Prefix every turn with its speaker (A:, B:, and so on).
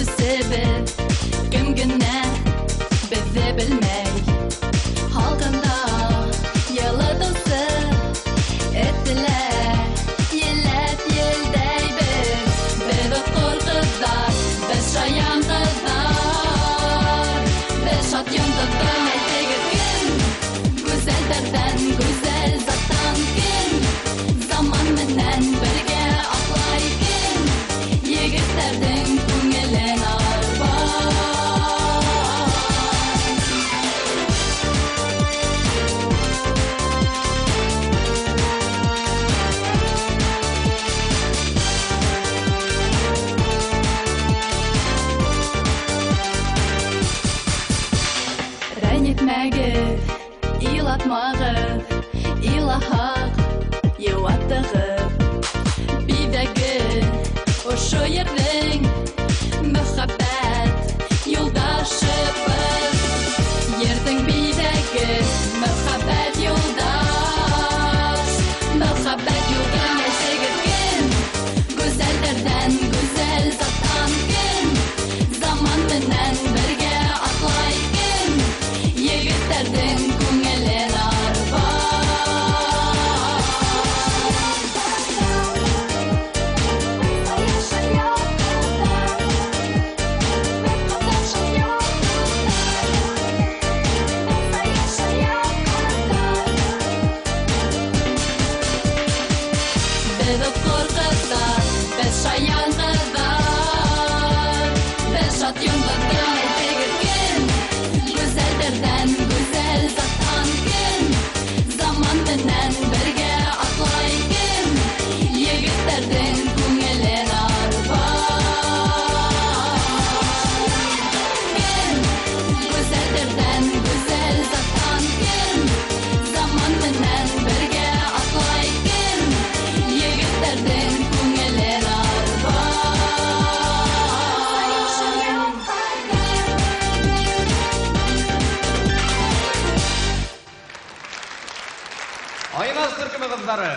A: себеп кем генә безне белмәй халкында ялатысы этләр еләп елдәйбез без куркыздар без шаян кыздар без шат яндыдан әйтегез кем гүзәлдәрдән гүзәл заттан кем заман менән бергә атлай кем егетләрнең күңелен Рәнетмәгез, илатмагыз, илаһак, юаттыгыз. Бидәгез, ошо ердең мөхәббәт юлдашыбыз. Ердең бидәге мөхәббәт юлдаш, мөхәббәт юлга мәшегез кем, гүзәлдәрдән гүзәл заттан кем, заман менән бергә атлай кем, егетләрнең күңелен Без куркыздар, без шаян кыздар, без шат яндыдан әйтегез кем, гүзәлдәрдән гүзәл заттан кем, заман менән бергә атлай кем, егетләрнең күңелен кем, гүзәлдәрдән гүзәл заттан кем, заман менән бергә атлай кем, егетләрнең күңелен
B: Айназ төркеме кыздары.